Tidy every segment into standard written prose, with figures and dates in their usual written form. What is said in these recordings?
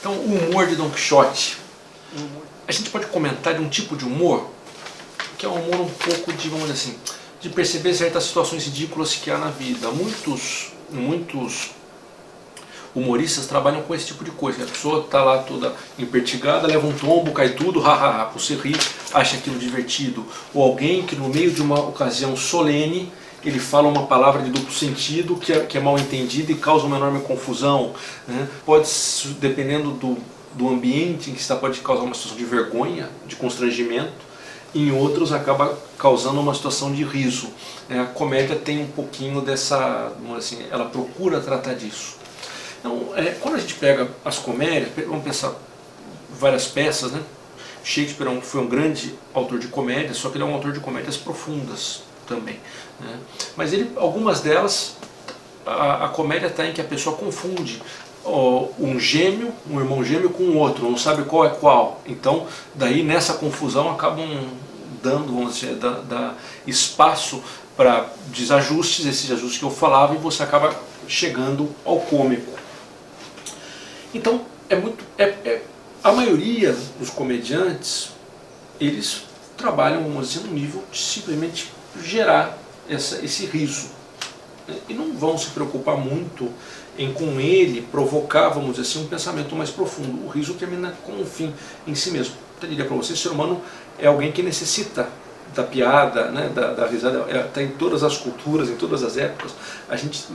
Então, o humor de Don Quixote, a gente pode comentar de um tipo de humor que é um humor um pouco de, vamos dizer assim, de perceber certas situações ridículas que há na vida. Muitos humoristas trabalham com esse tipo de coisa. A pessoa está lá toda empertigada, leva um tombo, cai tudo, hahaha, você ri, acha aquilo divertido. Ou alguém que no meio de uma ocasião solene, ele fala uma palavra de duplo sentido que é mal entendida e causa uma enorme confusão, né? Pode, dependendo do ambiente em que está, pode causar uma situação de vergonha, de constrangimento. Em outros acaba causando uma situação de riso. A comédia tem um pouquinho dessa, assim, ela procura tratar disso. Então, quando a gente pega as comédias, vamos pensar várias peças, né? Shakespeare foi um grande autor de comédias, só que ele é um autor de comédias profundas também, né? Mas algumas delas, a comédia está em que a pessoa confunde um irmão gêmeo com o outro, não sabe qual é qual. Então, daí nessa confusão acabam dando, vamos dizer, dá espaço para desajustes, esses ajustes que eu falava, e você acaba chegando ao cômico. Então, a maioria dos comediantes, eles trabalham, vamos dizer, no nível de simplesmente gerar esse riso, né? E não vão se preocupar muito em com ele provocar, vamos dizer assim, um pensamento mais profundo. O riso termina com um fim em si mesmo. Eu diria para você, o ser humano é alguém que necessita da piada, né, da risada. Está em todas as culturas, em todas as épocas. A gente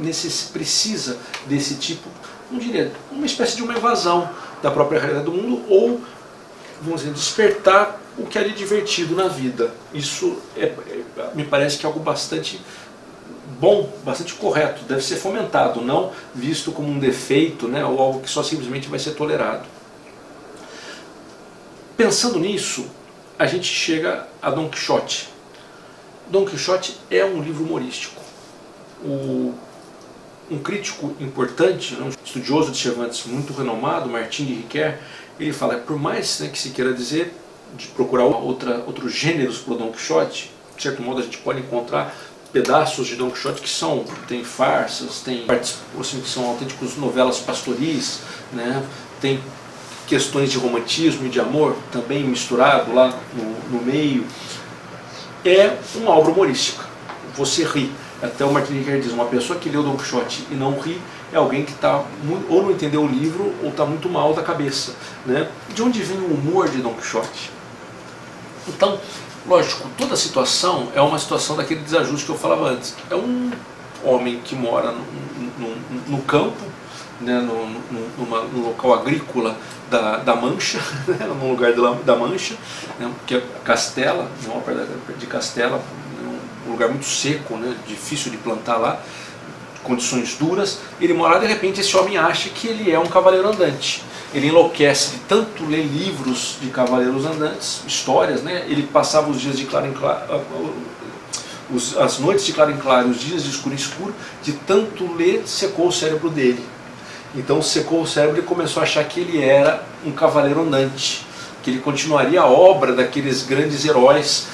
precisa desse tipo, não diria, uma espécie de uma evasão da própria realidade do mundo, ou, vamos dizer, despertar o que há de divertido na vida. Isso me parece que é algo bastante bom, bastante correto, deve ser fomentado, não visto como um defeito, né, ou algo que só simplesmente vai ser tolerado. Pensando nisso, a gente chega a Don Quixote. Don Quixote é um livro humorístico. Um crítico importante, um estudioso de Cervantes muito renomado, Martin de Riquer, ele fala que por mais, né, que se queira dizer, de procurar outros gêneros para o Don Quixote, de certo modo a gente pode encontrar pedaços de Don Quixote tem farsas, tem partes assim, que são autênticos novelas pastoris, né? Tem questões de romantismo e de amor também misturado lá no meio. É uma obra humorística, você ri. Até o Martin Riquer diz, uma pessoa que leu Don Quixote e não ri é alguém que ou não entendeu o livro ou está muito mal da cabeça, né? De onde vem o humor de Don Quixote? Então, lógico, toda situação é uma situação daquele desajuste que eu falava antes. É um homem que mora no campo, né, no local agrícola da Mancha, né, no lugar da Mancha, né, que é Castela, não, de Castela, um lugar muito seco, né, difícil de plantar lá, condições duras. Ele mora lá, de repente esse homem acha que ele é um cavaleiro andante. Ele enlouquece de tanto ler livros de cavaleiros andantes, histórias, né? Ele passava os dias de claro em claro, as noites de claro em claro, os dias de escuro em escuro, de tanto ler, secou o cérebro dele. Então secou o cérebro e começou a achar que ele era um cavaleiro andante, que ele continuaria a obra daqueles grandes heróis,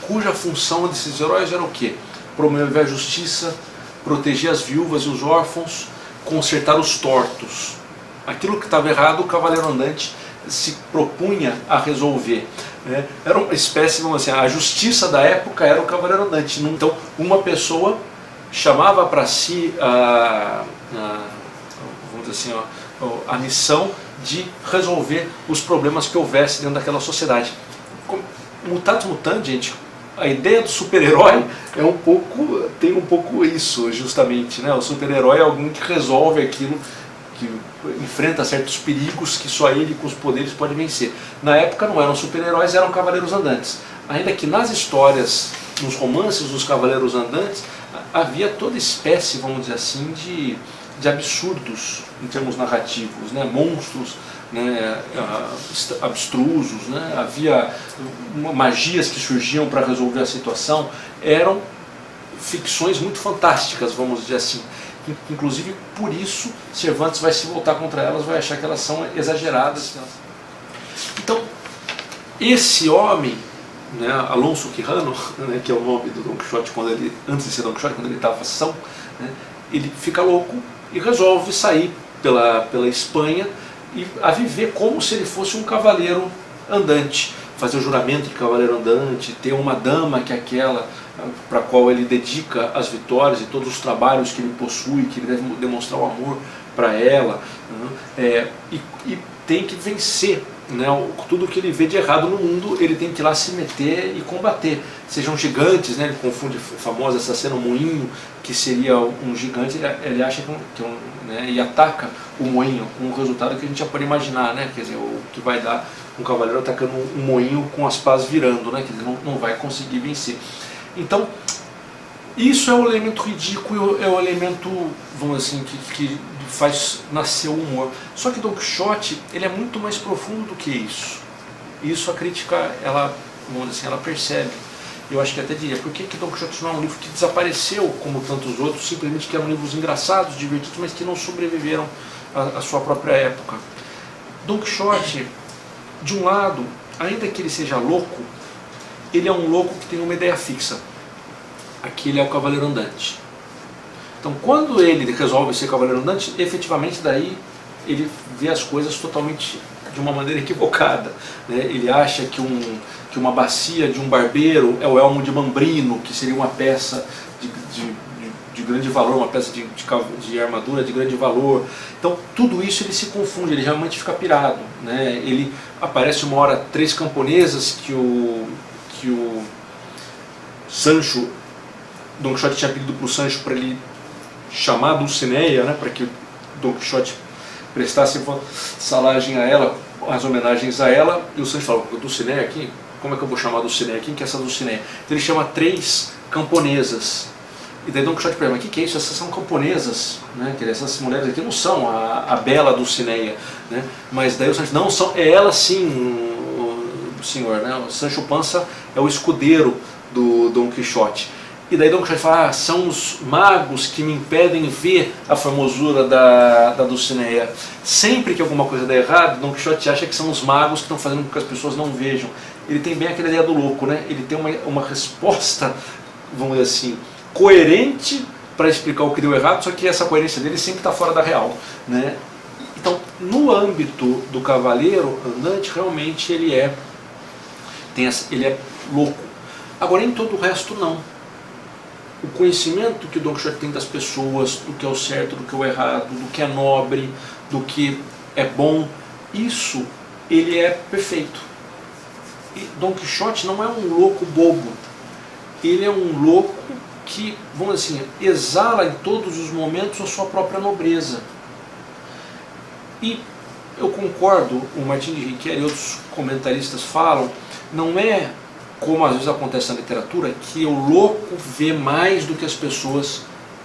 cuja função desses heróis era o quê? Promover a justiça, proteger as viúvas e os órfãos, consertar os tortos. Aquilo que estava errado, o cavaleiro andante se propunha a resolver, né? Era uma espécie, vamos dizer, a justiça da época era o cavaleiro andante. Então, uma pessoa chamava para si vamos dizer assim, a missão de resolver os problemas que houvesse dentro daquela sociedade. Mutatis mutandis, gente, a ideia do super-herói tem um pouco isso, justamente, né? O super-herói é alguém que resolve aquilo, que enfrenta certos perigos que só ele com os poderes pode vencer. Na época não eram super-heróis, eram cavaleiros andantes. Ainda que nas histórias, nos romances dos cavaleiros andantes, havia toda espécie, vamos dizer assim, de absurdos em termos narrativos, né? Monstros, né? Abstrusos, né? Havia magias que surgiam para resolver a situação. Eram ficções muito fantásticas, vamos dizer assim. Inclusive, por isso, Cervantes vai se voltar contra elas, vai achar que elas são exageradas. Então, esse homem, né, Alonso Quijano, né, que é o nome do Don Quixote, antes de ser Don Quixote, quando ele estava em ação, né, ele fica louco e resolve sair pela Espanha e a viver como se ele fosse um cavaleiro andante, fazer o juramento de cavaleiro andante, ter uma dama que é aquela para a qual ele dedica as vitórias e todos os trabalhos que ele possui, que ele deve demonstrar o amor para ela, e tem que vencer, né, tudo que ele vê de errado no mundo. Ele tem que ir lá se meter e combater, sejam gigantes, né, ele confunde famosa essa cena, o moinho, que seria um gigante, ele acha né, e ataca o moinho, com o resultado que a gente já pode imaginar, né, quer dizer, o que vai dar um cavaleiro atacando um moinho com as pás virando, né, quer dizer, não vai conseguir vencer. Então, isso é o elemento ridículo, é o elemento, vamos dizer assim, que faz nascer o humor. Só que Don Quixote, ele é muito mais profundo do que isso. Isso a crítica, ela, vamos dizer assim, ela percebe. Eu acho que até diria, por que Don Quixote não é um livro que desapareceu, como tantos outros, simplesmente que eram livros engraçados, divertidos, mas que não sobreviveram à sua própria época? Don Quixote, de um lado, ainda que ele seja louco, ele é um louco que tem uma ideia fixa. Aqui ele é o cavaleiro andante. Então, quando ele resolve ser cavaleiro andante, efetivamente daí ele vê as coisas totalmente de uma maneira equivocada, né? Ele acha que uma bacia de um barbeiro é o elmo de Mambrino, que seria uma peça de grande valor, uma peça de armadura de grande valor. Então, tudo isso ele se confunde, ele realmente fica pirado, né? Ele aparece uma hora 3 camponesas que o Sancho, Don Quixote tinha pedido para o Sancho para ele chamar a Dulcinea, né, para que o Don Quixote prestasse salagem a ela, as homenagens a ela, e o Sancho falou, Dulcinea aqui? Como é que eu vou chamar a Dulcinea? Quem que é essa Dulcinea? Então ele chama 3 camponesas. E daí Don Quixote pergunta, o que é isso? Essas são camponesas, né? Essas mulheres aqui não são a bela Dulcinea, né? Mas daí o Sancho, não, é ela sim, senhor, né? O Sancho Panza é o escudeiro do Don Quixote. E daí Don Quixote fala, são os magos que me impedem ver a formosura da Dulcinea. Sempre que alguma coisa dá errado, Don Quixote acha que são os magos que estão fazendo com que as pessoas não vejam. Ele tem bem aquela ideia do louco, né? Ele tem uma resposta, vamos dizer assim, coerente para explicar o que deu errado, só que essa coerência dele sempre está fora da real, né? Então, no âmbito do cavaleiro andante, realmente ele é louco. Agora, em todo o resto, não. O conhecimento que o Don Quixote tem das pessoas, do que é o certo, do que é o errado, do que é nobre, do que é bom, isso ele é perfeito. E Don Quixote não é um louco bobo, ele é um louco que, vamos dizer assim, exala em todos os momentos a sua própria nobreza. E eu concordo, o Martin de Riquer e outros comentaristas falam, não é como às vezes acontece na literatura, que o louco vê mais do que as pessoas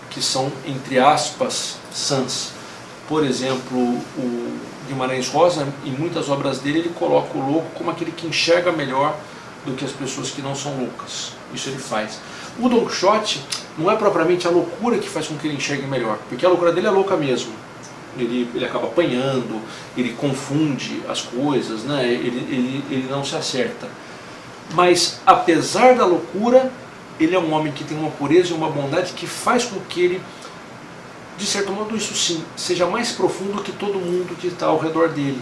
que são, entre aspas, sãs. Por exemplo, o Guimarães Rosa, em muitas obras dele, ele coloca o louco como aquele que enxerga melhor do que as pessoas que não são loucas. Isso ele faz. O Don Quixote não é propriamente a loucura que faz com que ele enxergue melhor, porque a loucura dele é louca mesmo. Ele acaba apanhando, ele confunde as coisas, né? Ele não se acerta. Mas, apesar da loucura, ele é um homem que tem uma pureza e uma bondade que faz com que ele, de certo modo, isso sim, seja mais profundo que todo mundo que está ao redor dele.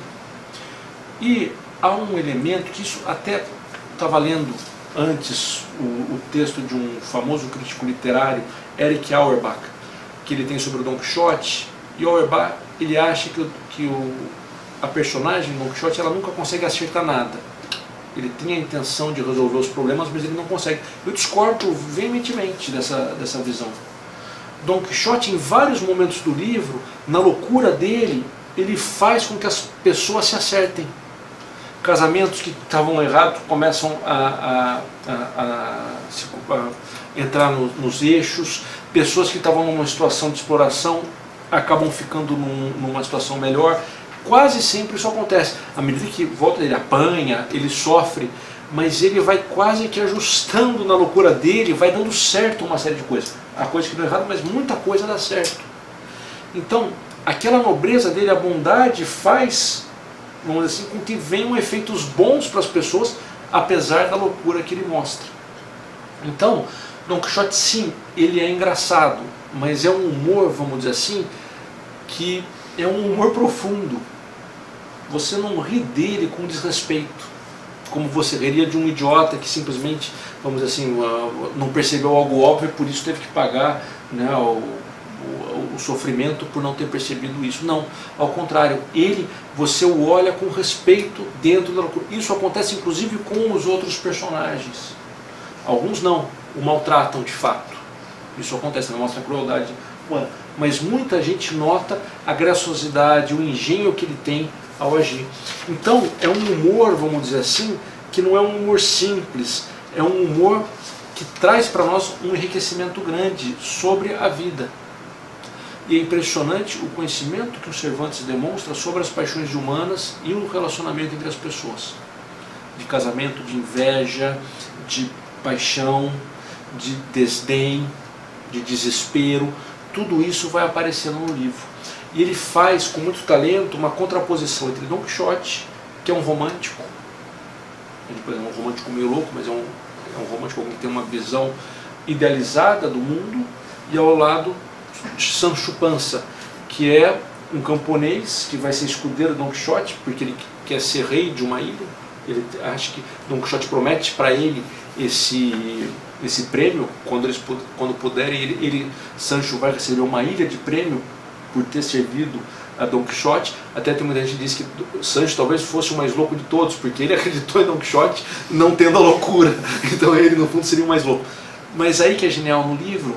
E há um elemento que isso até estava lendo antes o texto de um famoso crítico literário, Erich Auerbach, que ele tem sobre o Don Quixote, e Auerbach ele acha que a personagem Don Quixote ela nunca consegue acertar nada. Ele tem a intenção de resolver os problemas, mas ele não consegue. Eu discordo veementemente dessa visão. Don Quixote, em vários momentos do livro, na loucura dele, ele faz com que as pessoas se acertem. Casamentos que estavam errados começam a entrar nos eixos, pessoas que estavam numa situação de exploração acabam ficando numa situação melhor. Quase sempre isso acontece. À medida que volta, ele apanha, ele sofre, mas ele vai quase que ajustando na loucura dele, vai dando certo uma série de coisas. Há coisas que dão errado, mas muita coisa dá certo. Então, aquela nobreza dele, a bondade, faz, vamos dizer assim, com que venham efeitos bons para as pessoas, apesar da loucura que ele mostra. Então, Don Quixote, sim, ele é engraçado, mas é um humor, vamos dizer assim, que é um humor profundo. você não ri dele com desrespeito, como você riria de um idiota que simplesmente, vamos dizer assim, não percebeu algo óbvio e por isso teve que pagar, né, o sofrimento por não ter percebido isso. Não, ao contrário, você o olha com respeito dentro da loucura. Isso acontece inclusive com os outros personagens. Alguns não, o maltratam de fato. Isso acontece, não mostra a crueldade humana. Mas muita gente nota a graciosidade, o engenho que ele tem ao agir. Então é um humor, vamos dizer assim, que não é um humor simples, é um humor que traz para nós um enriquecimento grande sobre a vida. E é impressionante o conhecimento que o Cervantes demonstra sobre as paixões humanas e o relacionamento entre as pessoas. De casamento, de inveja, de paixão, de desdém, de desespero, tudo isso vai aparecendo no livro. E ele faz com muito talento uma contraposição entre Don Quixote, que é um romântico, ele é um romântico meio louco, mas é um romântico que tem uma visão idealizada do mundo, e ao lado Sancho Panza, que é um camponês que vai ser escudeiro de Don Quixote, porque ele quer ser rei de uma ilha. Ele acha que Don Quixote promete para ele esse prêmio, quando puder, Sancho vai receber uma ilha de prêmio por ter servido a Don Quixote. Até tem muita gente que diz que Sancho talvez fosse o mais louco de todos, porque ele acreditou em Don Quixote não tendo a loucura, então ele no fundo seria o mais louco. Mas aí que é genial no livro,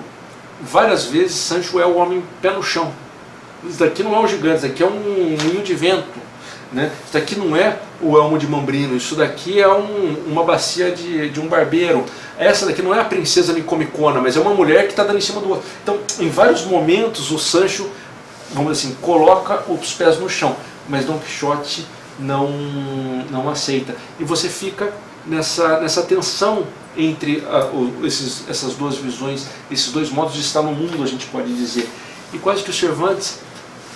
várias vezes Sancho é o homem pé no chão. Isso daqui não é um gigante, isso daqui é um moinho de vento, né? Isso daqui não é o elmo de Mambrino, isso daqui é uma bacia de um barbeiro. Essa daqui não é a princesa Nicomicona, mas é uma mulher que está dando em cima do outro. Então, em vários momentos, o Sancho, vamos dizer assim, coloca os pés no chão, mas Don Quixote não aceita. E você fica nessa tensão entre essas duas visões, esses dois modos de estar no mundo, a gente pode dizer. E quase que o Cervantes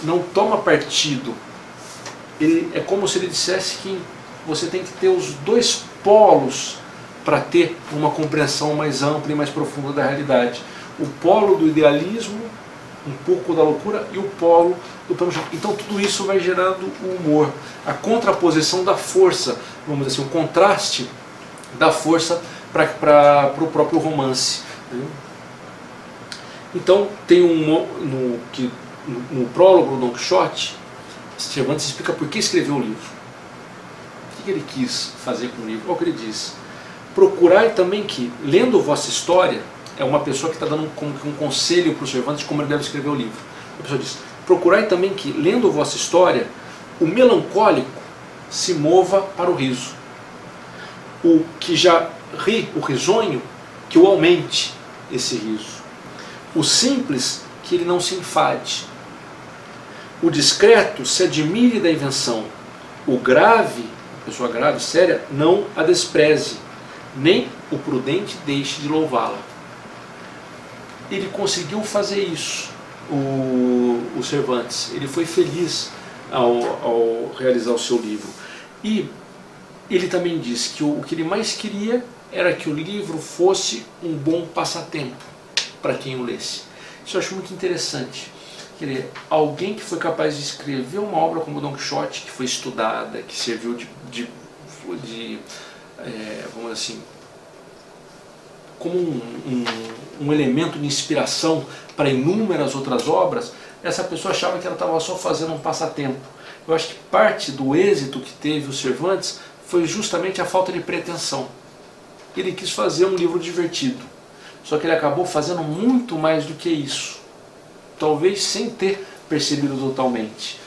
não toma partido. É como se ele dissesse que você tem que ter os dois polos para ter uma compreensão mais ampla e mais profunda da realidade. O polo do idealismo, um pouco da loucura, e o polo do pé no chão. Então tudo isso vai gerando o humor, a contraposição da força, vamos dizer assim, o contraste da força para o próprio romance. Então tem no prólogo do Don Quixote, Cervantes explica por que escreveu o livro. O que ele quis fazer com o livro? Olha o que ele diz: procurai também que, lendo vossa história, é uma pessoa que está dando um conselho para o Cervantes de como ele deve escrever o livro. A pessoa diz: procurai também que, lendo vossa história, o melancólico se mova para o riso. O que já ri, o risonho, que o aumente esse riso. O simples, que ele não se enfade. O discreto se admire da invenção. O grave, a pessoa grave, séria, não a despreze. Nem o prudente deixe de louvá-la. Ele conseguiu fazer isso, o Cervantes. Ele foi feliz ao realizar o seu livro. E ele também disse que o que ele mais queria era que o livro fosse um bom passatempo para quem o lesse. Isso eu acho muito interessante. Quer dizer, alguém que foi capaz de escrever uma obra como Don Quixote, que foi estudada, que serviu vamos dizer assim, como um elemento de inspiração para inúmeras outras obras, essa pessoa achava que ela estava só fazendo um passatempo. Eu acho que parte do êxito que teve o Cervantes foi justamente a falta de pretensão. Ele quis fazer um livro divertido, só que ele acabou fazendo muito mais do que isso, talvez sem ter percebido totalmente.